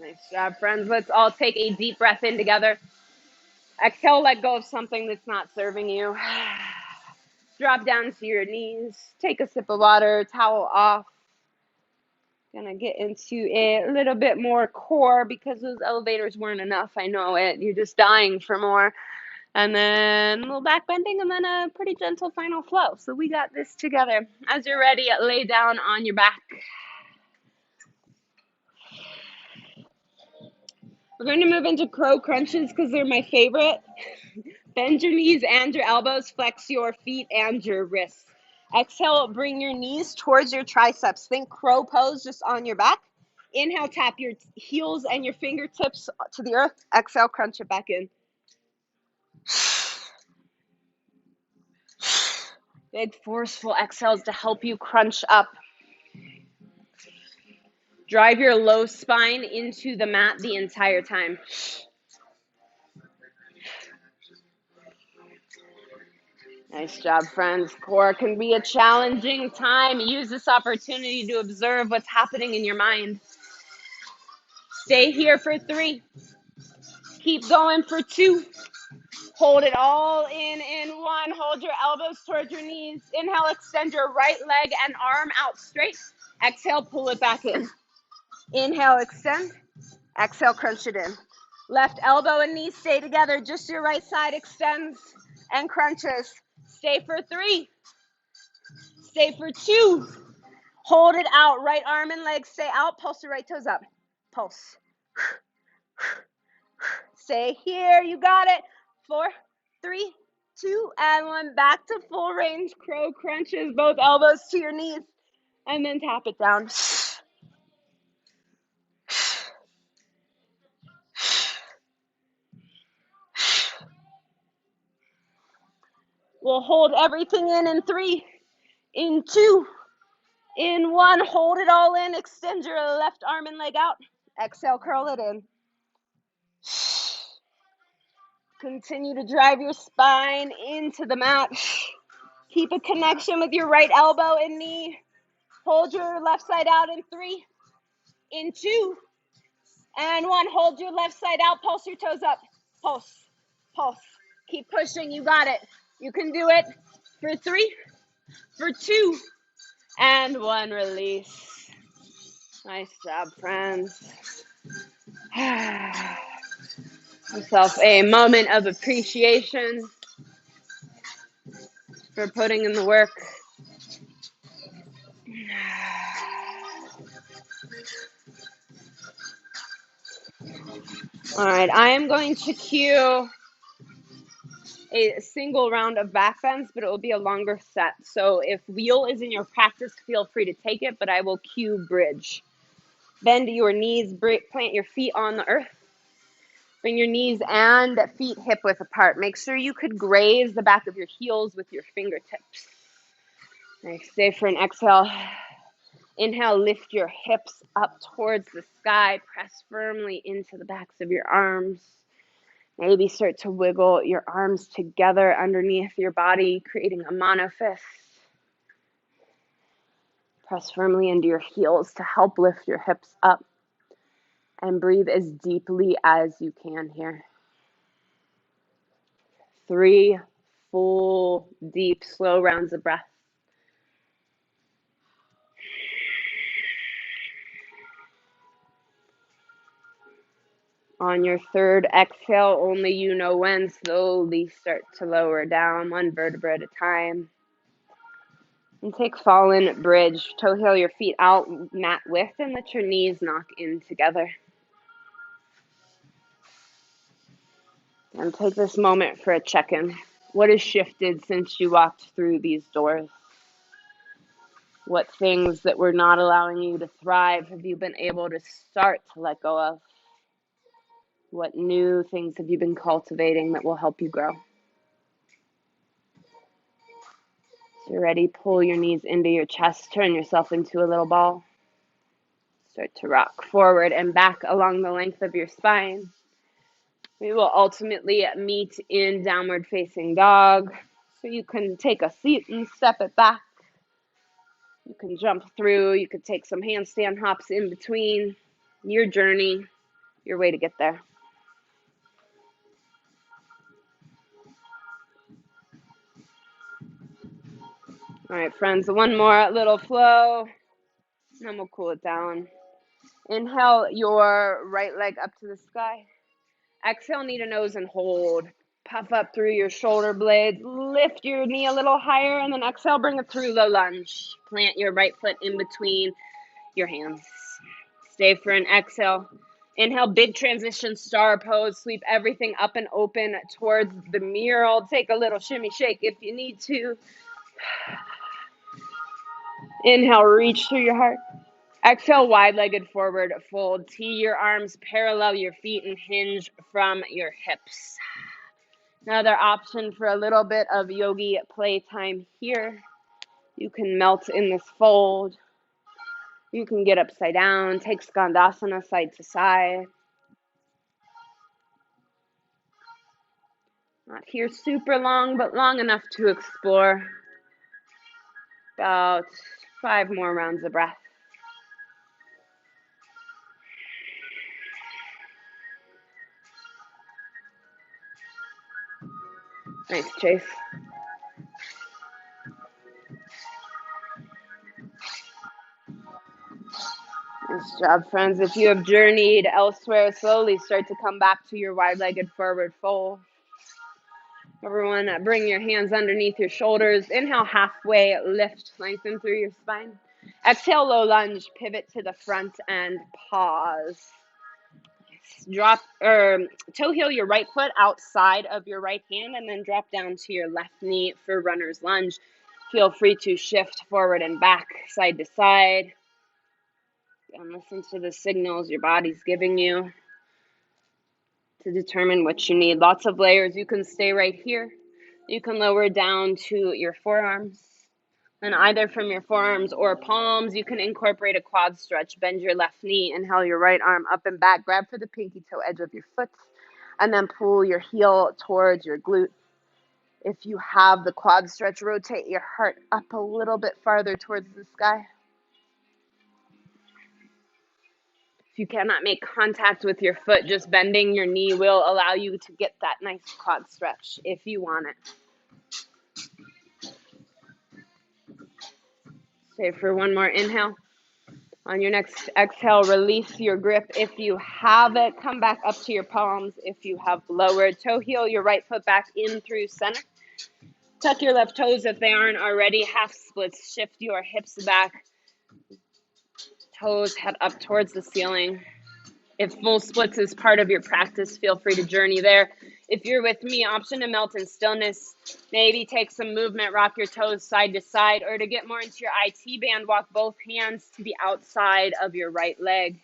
Nice job, friends. Let's all take a deep breath in together. Exhale, let go of something that's not serving you. Drop down to your knees. Take a sip of water, towel off. Gonna get into a little bit more core because those elevators weren't enough. I know it. You're just dying for more. And then a little back bending and then a pretty gentle final flow. So we got this together. As you're ready, lay down on your back. We're going to move into crow crunches because they're my favorite. Bend your knees and your elbows. Flex your feet and your wrists. Exhale, bring your knees towards your triceps. Think crow pose just on your back. Inhale, tap your heels and your fingertips to the earth. Exhale, crunch it back in. Big forceful exhales to help you crunch up. Drive your low spine into the mat the entire time. Nice job, friends. Core can be a challenging time. Use this opportunity to observe what's happening in your mind. Stay here for 3. Keep going for 2. Hold it all in 1. Hold your elbows towards your knees. Inhale, extend your right leg and arm out straight. Exhale, pull it back in. Inhale, extend. Exhale, crunch it in. Left elbow and knee stay together. Just your right side extends and crunches. Stay for 3. Stay for 2. Hold it out. Right arm and leg stay out. Pulse your right toes up. Pulse. Stay here. You got it. 4, 3, 2, and 1. Back to full range crow crunches. Both elbows to your knees. And then tap it down. We'll hold everything in 3, in 2, in 1. Hold it all in. Extend your left arm and leg out. Exhale, curl it in. Continue to drive your spine into the mat. Keep a connection with your right elbow and knee. Hold your left side out in 3, in 2, and 1. Hold your left side out. Pulse your toes up. Pulse, pulse. Keep pushing. You got it. You can do it. For 3, for 2, and 1. Release. Nice job, friends. Yourself a moment of appreciation for putting in the work. All right, I am going to cue a single round of back bends, but it will be a longer set. So if wheel is in your practice, feel free to take it, but I will cue bridge. Bend your knees, plant your feet on the earth. Bring your knees and feet hip width apart. Make sure you could graze the back of your heels with your fingertips. Nice. Stay for an exhale. Inhale, lift your hips up towards the sky. Press firmly into the backs of your arms. Maybe start to wiggle your arms together underneath your body, creating a mono fist. Press firmly into your heels to help lift your hips up. And breathe as deeply as you can here. 3 full, deep, slow rounds of breath. On your third exhale, only you know when, slowly start to lower down 1 vertebra at a time. And take fallen bridge. Toe heel your feet out, mat width, and let your knees knock in together. And take this moment for a check-in. What has shifted since you walked through these doors? What things that were not allowing you to thrive have you been able to start to let go of? What new things have you been cultivating that will help you grow? So you're ready, pull your knees into your chest, turn yourself into a little ball. Start to rock forward and back along the length of your spine. We will ultimately meet in downward facing dog. So you can take a seat and step it back. You can jump through. You could take some handstand hops in between. Your journey, your way to get there. All right, friends, one more little flow, and then we'll cool it down. Inhale your right leg up to the sky. Exhale, knee to nose and hold. Puff up through your shoulder blades. Lift your knee a little higher, and then exhale, bring it through the lunge. Plant your right foot in between your hands. Stay for an exhale. Inhale, big transition, star pose. Sweep everything up and open towards the mirror. Take a little shimmy shake if you need to. Inhale, reach through your heart. Exhale, wide-legged forward fold. Tee your arms, parallel your feet, and hinge from your hips. Another option for a little bit of yogi playtime here. You can melt in this fold. You can get upside down, take Skandasana side to side. Not here super long, but long enough to explore. About 5 more rounds of breath. Nice, Chase. Nice job, friends. If you have journeyed elsewhere, slowly start to come back to your wide-legged forward fold. Everyone, bring your hands underneath your shoulders. Inhale, halfway lift, lengthen through your spine. Exhale, low lunge, pivot to the front and pause. Drop or toe heel your right foot outside of your right hand and then drop down to your left knee for runner's lunge. Feel free to shift forward and back, side to side. And listen to the signals your body's giving you to determine what you need. Lots of layers. You can stay right here. You can lower down to your forearms. And either from your forearms or palms, you can incorporate a quad stretch. Bend your left knee, inhale your right arm up and back. Grab for the pinky toe edge of your foot, and then pull your heel towards your glute. If you have the quad stretch, rotate your heart up a little bit farther towards the sky. If you cannot make contact with your foot, just bending your knee will allow you to get that nice quad stretch if you want it. Stay for one more inhale. On your next exhale, release your grip. If you have it, come back up to your palms. If you have lowered, toe heel your right foot back in through center. Tuck your left toes if they aren't already. Half splits. Shift your hips back. Toes head up towards the ceiling. If full splits is part of your practice, feel free to journey there. If you're with me, option to melt in stillness. Maybe take some movement, rock your toes side to side, or to get more into your IT band, walk both hands to the outside of your right leg.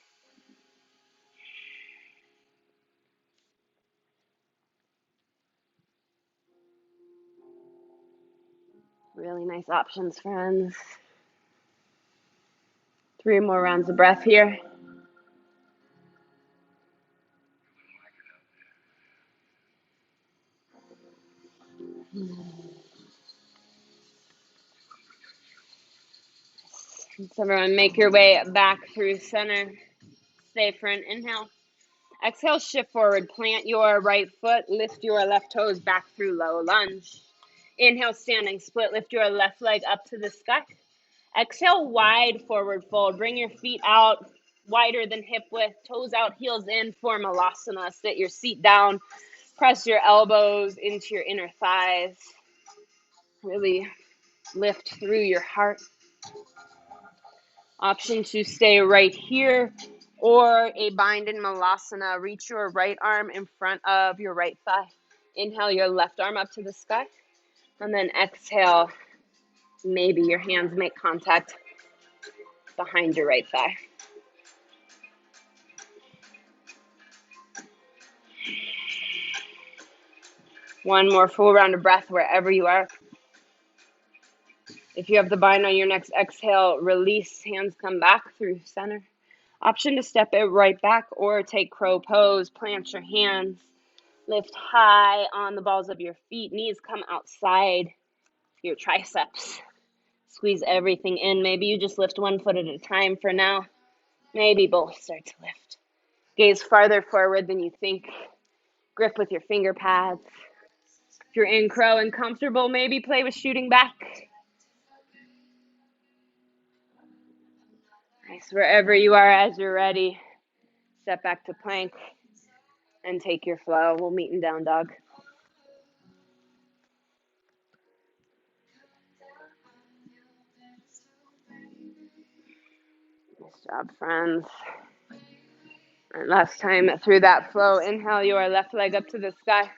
Really nice options, friends. 3 more rounds of breath here. So everyone make your way back through center. Stay for an inhale. Exhale, shift forward. Plant your right foot. Lift your left toes back through low lunge. Inhale, standing split. Lift your left leg up to the sky. Exhale, wide forward fold. Bring your feet out wider than hip width. Toes out, heels in for malasana. Sit your seat down. Press your elbows into your inner thighs. Really lift through your heart. Option to stay right here or a bind in malasana. Reach your right arm in front of your right thigh. Inhale your left arm up to the sky. And then exhale, maybe your hands make contact behind your right thigh. One more full round of breath wherever you are. If you have the bind on your next exhale, release, hands come back through center. Option to step it right back or take crow pose, plant your hands, lift high on the balls of your feet, knees come outside your triceps. Squeeze everything in. Maybe you just lift one foot at a time for now. Maybe both start to lift. Gaze farther forward than you think. Grip with your finger pads. If you're in crow and comfortable, maybe play with shooting back. Nice. Wherever you are as you're ready, step back to plank and take your flow. We'll meet in down dog. Nice job, friends. And last time through that flow, inhale your left leg up to the sky.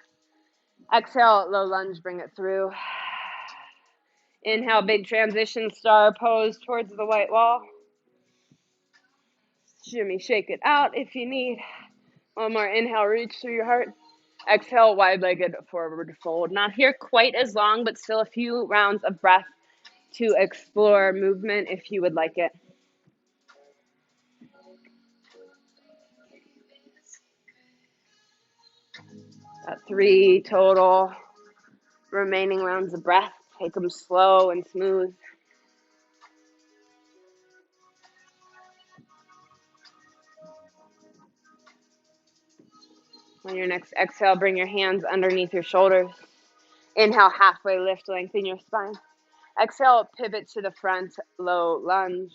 Exhale, low lunge, bring it through. Inhale, big transition star pose towards the white wall. Shimmy, shake it out if you need. One more inhale, reach through your heart. Exhale, wide-legged forward fold. Not here quite as long, but still a few rounds of breath to explore movement if you would like it. Got 3 total remaining rounds of breath. Take them slow and smooth. On your next exhale, bring your hands underneath your shoulders. Inhale, halfway lift, lengthen your spine. Exhale, pivot to the front, low lunge.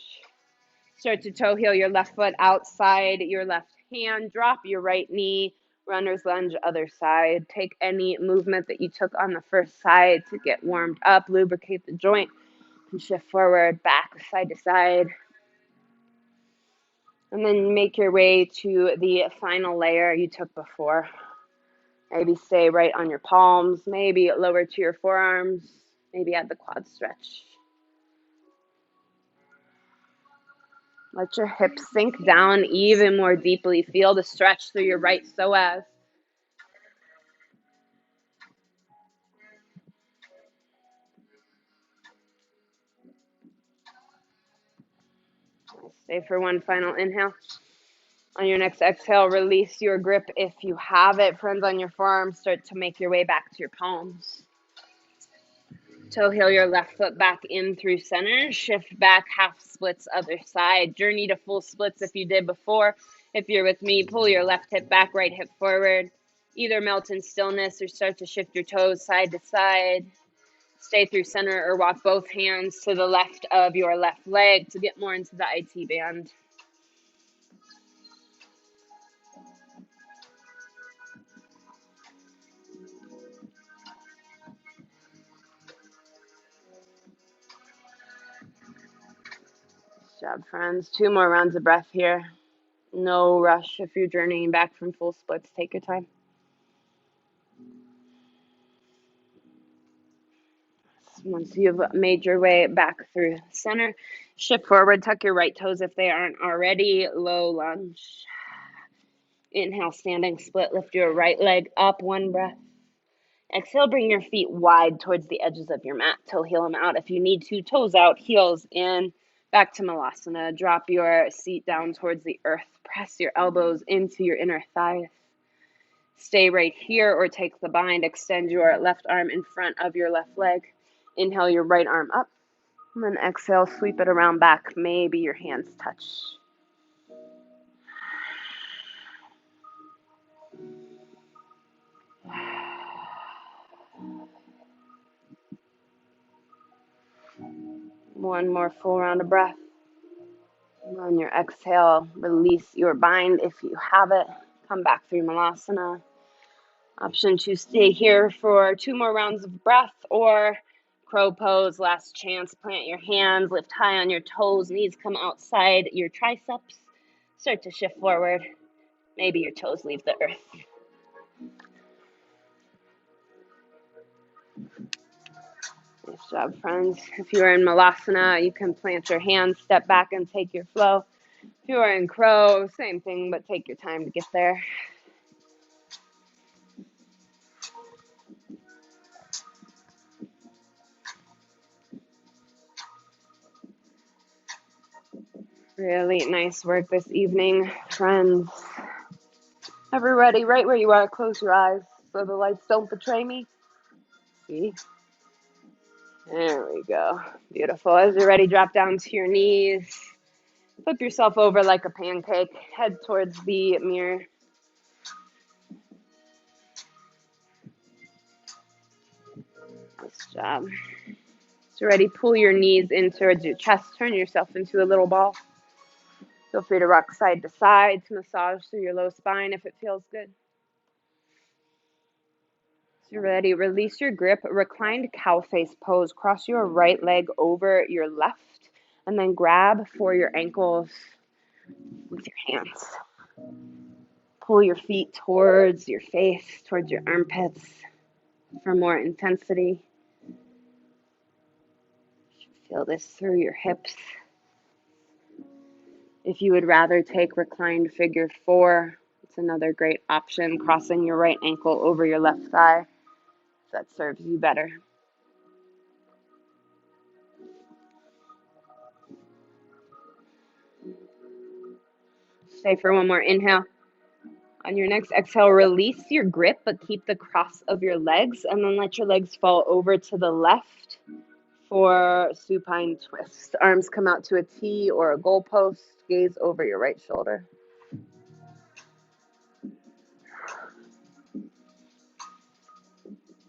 Start to toe heel your left foot outside your left hand. Drop your right knee. Runner's lunge, other side. Take any movement that you took on the first side to get warmed up. Lubricate the joint. And shift forward, back, side to side. And then make your way to the final layer you took before. Maybe stay right on your palms. Maybe lower to your forearms. Maybe add the quad stretch. Let your hips sink down even more deeply. Feel the stretch through your right psoas. Stay for one final inhale. On your next exhale, release your grip if you have it. Friends, on your forearms, start to make your way back to your palms. Toe heel your left foot back in through center. Shift back, half splits, other side. Journey to full splits if you did before. If you're with me, pull your left hip back, right hip forward. Either melt in stillness or start to shift your toes side to side. Stay through center or walk both hands to the left of your left leg to get more into the IT band. Good job, friends. 2 more rounds of breath here. No rush if you're journeying back from full splits. Take your time. Once you've made your way back through center, shift forward, tuck your right toes if they aren't already. Low lunge. Inhale, standing split. Lift your right leg up, 1 breath. Exhale, bring your feet wide towards the edges of your mat. Toe heel them out if you need to. Toes out, heels in. Back to Malasana. Drop your seat down towards the earth. Press your elbows into your inner thighs. Stay right here or take the bind. Extend your left arm in front of your left leg. Inhale your right arm up. And then exhale, sweep it around back. Maybe your hands touch. One more full round of breath. On your exhale, release your bind if you have it. Come back through Malasana. Option to stay here for 2 more rounds of breath or crow pose, last chance. Plant your hands, lift high on your toes, knees come outside your triceps. Start to shift forward. Maybe your toes leave the earth. Nice job, friends. If you are in Malasana, you can plant your hands, step back, and take your flow. If you are in crow, same thing, but take your time to get there. Really nice work this evening, friends. Everybody, right where you are, close your eyes so the lights don't betray me. See? There we go. Beautiful. As you're ready, drop down to your knees. Flip yourself over like a pancake. Head towards the mirror. Nice job. As you're ready, pull your knees in towards your chest. Turn yourself into a little ball. Feel free to rock side to side to massage through your low spine if it feels good. As you're ready, release your grip. Reclined cow face pose. Cross your right leg over your left and then grab for your ankles with your hands. Pull your feet towards your face, towards your armpits for more intensity. Feel this through your hips. If you would rather take reclined figure 4, it's another great option, crossing your right ankle over your left thigh. If that serves you better. Stay for one more inhale. On your next exhale, release your grip, but keep the cross of your legs, and then let your legs fall over to the left for supine twist. Arms come out to a T or a goalpost. Gaze over your right shoulder.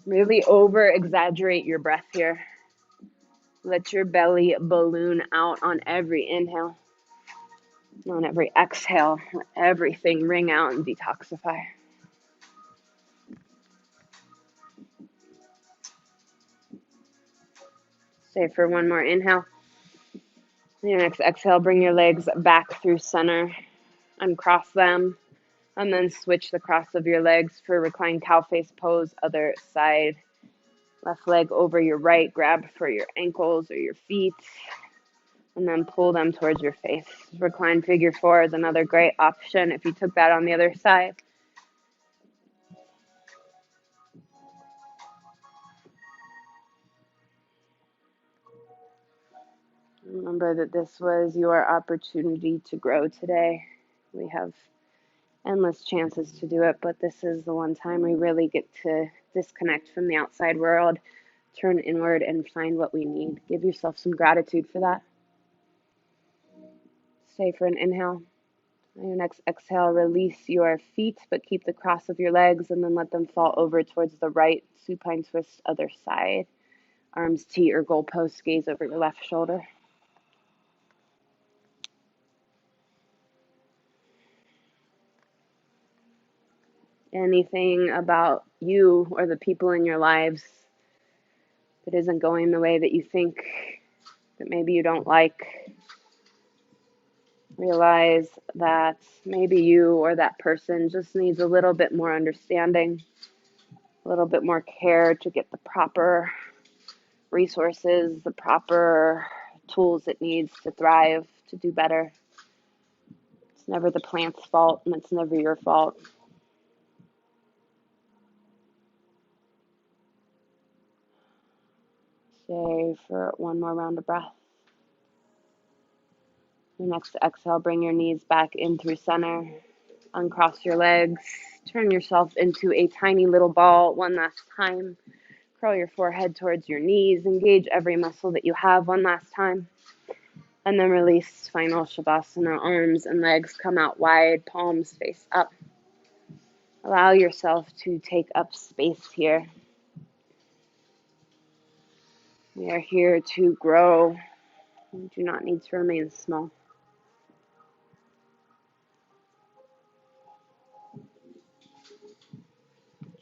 Really over exaggerate your breath here. Let your belly balloon out on every inhale. On every exhale, let everything ring out and detoxify. Stay for one more inhale. On your next exhale, bring your legs back through center. Uncross them. And then switch the cross of your legs for reclined cow face pose, other side. Left leg over your right, grab for your ankles or your feet, and then pull them towards your face. Reclined figure four is another great option if you took that on the other side. Remember that this was your opportunity to grow today. We have endless chances to do it, but this is the one time we really get to disconnect from the outside world, turn inward, and find what we need. Give yourself some gratitude for that. Stay for an inhale. On your next exhale, release your feet, but keep the cross of your legs, and then let them fall over towards the right. Supine twist, other side. Arms T or goalpost, gaze over your left shoulder. Anything about you or the people in your lives that isn't going the way that you think, that maybe you don't like, realize that maybe you or that person just needs a little bit more understanding, a little bit more care to get the proper resources, the proper tools it needs to thrive, to do better. It's never the plant's fault, and it's never your fault. Stay for one more round of breath. Your next exhale, bring your knees back in through center. Uncross your legs. Turn yourself into a tiny little ball one last time. Curl your forehead towards your knees. Engage every muscle that you have one last time. And then release final Shavasana. Arms and legs come out wide, palms face up. Allow yourself to take up space here. We are here to grow. We do not need to remain small.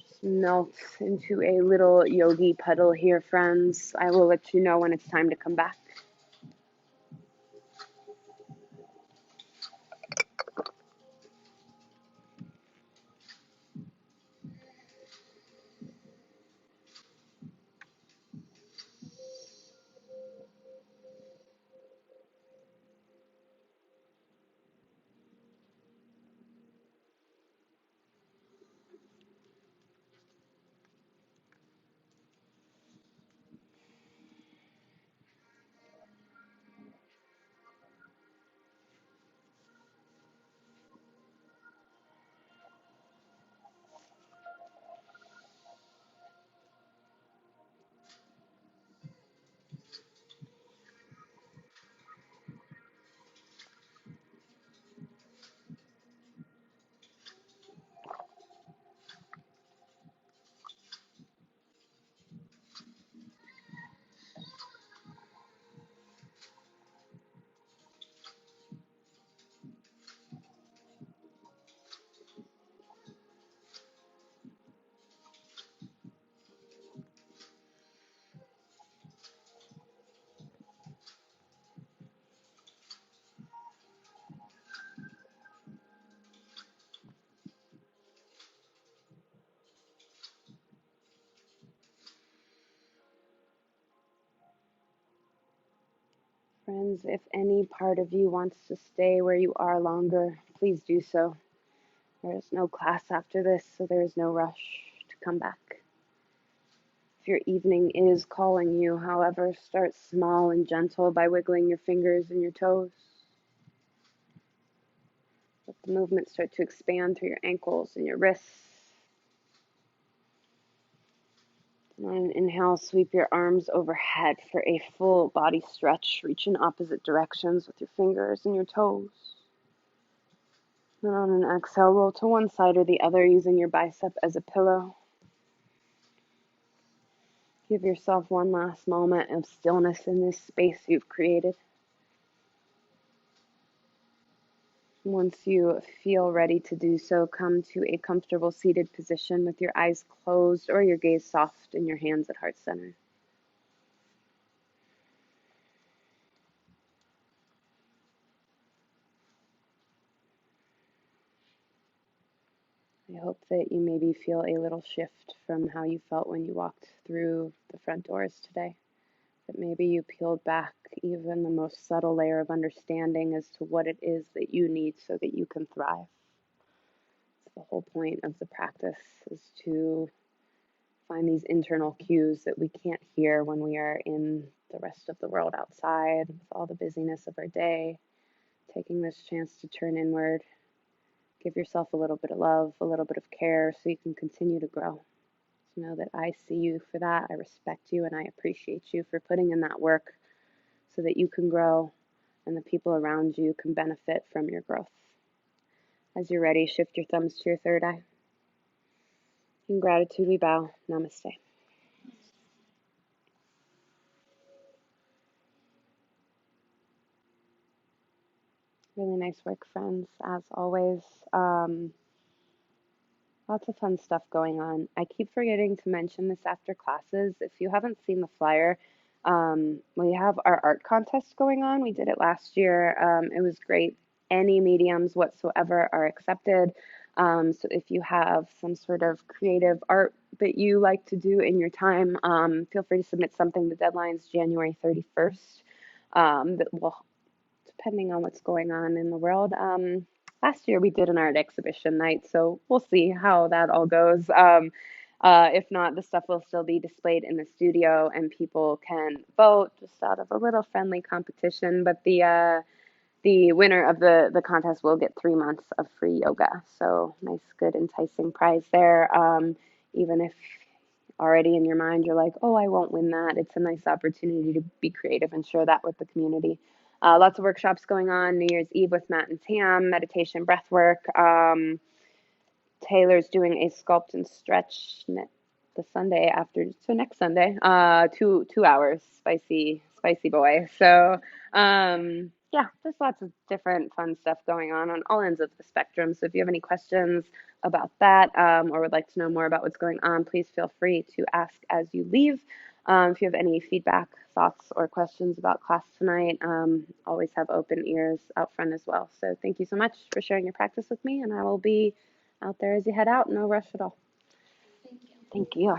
Just melt into a little yogi puddle here, friends. I will let you know when it's time to come back. Friends, if any part of you wants to stay where you are longer, please do so. There is no class after this, so there is no rush to come back. If your evening is calling you, however, start small and gentle by wiggling your fingers and your toes. Let movements start to expand through your ankles and your wrists. And on an inhale, sweep your arms overhead for a full body stretch. Reach in opposite directions with your fingers and your toes. And on an exhale, roll to one side or the other using your bicep as a pillow. Give yourself one last moment of stillness in this space you've created. Once you feel ready to do so, come to a comfortable seated position with your eyes closed or your gaze soft and your hands at heart center. I hope that you maybe feel a little shift from how you felt when you walked through the front doors today. That maybe you peeled back even the most subtle layer of understanding as to what it is that you need so that you can thrive. It's the whole point of the practice, is to find these internal cues that we can't hear when we are in the rest of the world outside with all the busyness of our day. Taking this chance to turn inward, give yourself a little bit of love, a little bit of care so you can continue to grow. To know that I see you for that, I respect you, and I appreciate you for putting in that work so that you can grow and the people around you can benefit from your growth. As you're ready, shift your thumbs to your third eye. In gratitude, we bow. Namaste. Really nice work, friends, as always. Lots of fun stuff going on. I keep forgetting to mention this after classes. If you haven't seen the flyer, we have our art contest going on. We did it last year. It was great. Any mediums whatsoever are accepted. So if you have some sort of creative art that you like to do in your time, feel free to submit something. The deadline's January 31st. That will, depending on what's going on in the world. Last year we did an art exhibition night, so we'll see how that all goes. If not, the stuff will still be displayed in the studio, and people can vote just out of a little friendly competition. But the winner of the contest will get 3 months of free yoga. So nice, good, enticing prize there. Even if already in your mind you're like, oh, I won't win that, it's a nice opportunity to be creative and share that with the community. Lots of workshops going on. New Year's Eve with Matt and Tam, meditation, breath work. Taylor's doing a sculpt and stretch the Sunday after, so next Sunday, 2 hours, spicy boy. So yeah, there's lots of different fun stuff going on all ends of the spectrum. So if you have any questions about that, or would like to know more about what's going on, please feel free to ask as you leave. If you have any feedback, thoughts, or questions about class tonight, always have open ears out front as well. So thank you so much for sharing your practice with me, and I will be out there as you head out. No rush at all. Thank you.